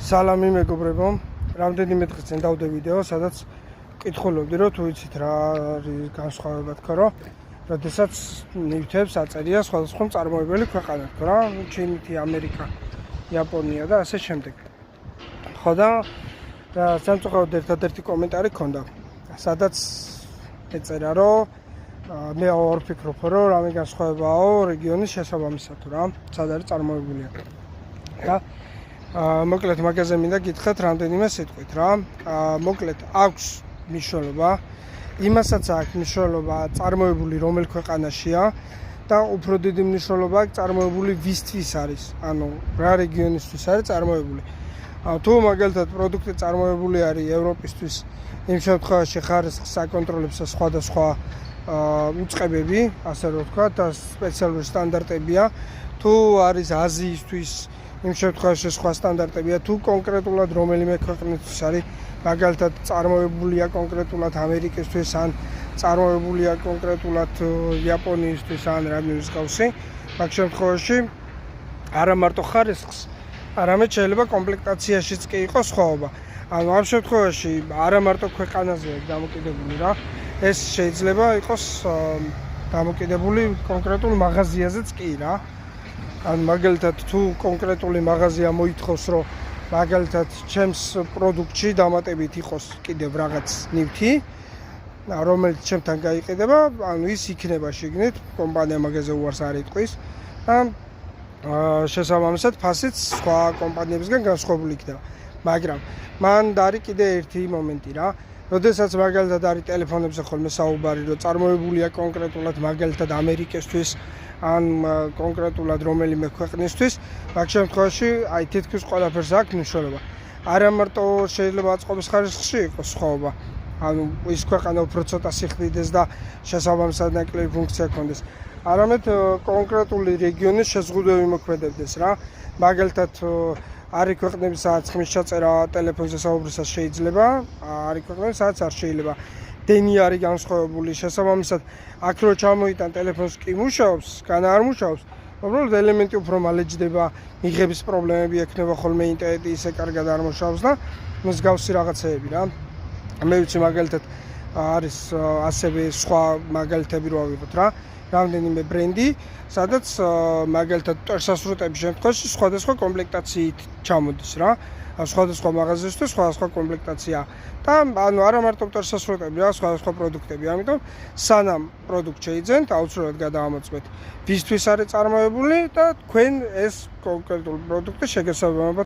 სალამი მეგობრებო, რამდენიმე დღის წინ დავდე ვიდეო, სადაც კითხულობდი, რომ თუ იცით რა არის განსხვავება თქო, რომ როდესაც ნივთებს აწერია სხვადასხვა მწარმოებელი ქვეყანა, თქო რა, ჩინეთი, ამერიკა, იაპონია და ასე შემდეგ. ხო და სამწუხაროდ ერთადერთი კომენტარი ქონდა, სადაც ეწერა, რომ მე არ ვფიქრობ, რომ რამე განსხვავებაო რეგიონის შესაბამისად თუ რა, სად არის წარმოებულია. და მოკლედ მაგაზე მინდა გითხრათ რამდენიმე სიტყვით რა. მოკლედ აქვს მნიშვნელობა, იმასაც აქვს მნიშვნელობა წარმოებული რომელ ქვეყანაშია და უფრო დიდი მნიშვნელობა აქვს წარმოებული ვისთვის არის, ანუ რა რეგიონისთვის არის წარმოებული. თუ მაგალითად პროდუქტი წარმოებული არის ევროპისთვის, იმ შემთხვევაში ხარისხს აკონტროლებს სხვადასხვა უწყებები, ასე რომ ვთქვა, და სპეციალური სტანდარტებია. თუ არის აზიისთვის, იმ შემთხვევაში სხვა სტანდარტებია, თუ კონკრეტულად რომელიმე ქვეყნისთვის არის, მაგალითად წარმოებულია კონკრეტულად ამერიკისთვის, ან წარმოებულია კონკრეტულად იაპონიისთვის, ან რამე მსგავსი, მაგ შემთხვევაში არა მარტო ხარისხს, არამედ შეიძლება კომპლექტაციაშიც კი იყოს სხვაობა. ანუ ამ შემთხვევაში არა მარტო ქვეყანაზე დამოკიდებული რა, ეს შეიძლება იყოს დამოკიდებული კონკრეტულ მაღაზიაზეც კი რა. ან მაგალითად თუ კონკრეტული მაღაზია მოითხოვს, რომ მაგალითად ჩემს პროდუქტში დამატებით იყოს კიდევ რაღაც ნივთი, რომელიც ჩემთან გაიყიდება, ანუ ის იქნება შიგნით, კომპანია მაგაზე უარს არ იტყვის და შესაბამისად ფასიც სხვა კომპანიებისგან განსხვავებული იქნება. მაგრამ მან არის კიდე ერთი მომენტი რა. როდესაც მაგალითად არის ტელეფონებზე ხოლმე საუბარი, რომ წარმოებულია კონკრეტულად მაგალითად ამერიკისთვის, ან კონკრეტულად რომელიმე ქვეყნისთვის, მაგ შემთხვევაში აი თითქმის ყველაფერს აქვს მნიშვნელობა. არა მარტო შეიძლება აწყობის ხარისხში იყოს სხვაობა, ანუ ის ქვეყანა უფრო ცოტა სიხდიდეს და შესაბამისად ნაკლები ფუნქცია ჰქონდეს, არამედ კონკრეტული რეგიონის შეზღუდვები მოქმედებდეს რა. მაგალითად არის ქვეყნები, სადაც ხმის ჩაწერა ტელეფონზე საუბრისას შეიძლება, არის ქვეყნები, სადაც არ შეიძლება. დენი არის განსხვავებული, შესაბამისად აქ რო ჩამოიტან ტელეფონს კი მუშაობს, განა არ მუშაობს, უბრალოდ ელემენტი უფრო მალე ჯდება, მიღების პრობლემები ექნება ხოლმე, ინტერნეტი ისე კარგად არ მუშაობს და მსგავსი რაღაცეები რა. მე ვიცი მაგალითად არის ასევე სხვა მაგალითები რო ავიღოთ რა, რამდენიმე ბრენდი, სადაც მაგალითად მტვერსასრუტების შემთხვევაში სხვადასხვა კომპლექტაციით ჩამოდის რა. სხვადასხვა მაღაზიისთვის სხვადასხვა კომპლექტაცია და ანუ არა მარტო მტვერსასრუტები რა, სხვადასხვა პროდუქტები. ამიტომ სანამ პროდუქტ შეიძენთ, აუცილებლად გადაამოწმეთ ვისთვის არის წარმოებული და თქვენ ეს კონკრეტული პროდუქტი შეგესაბამებათ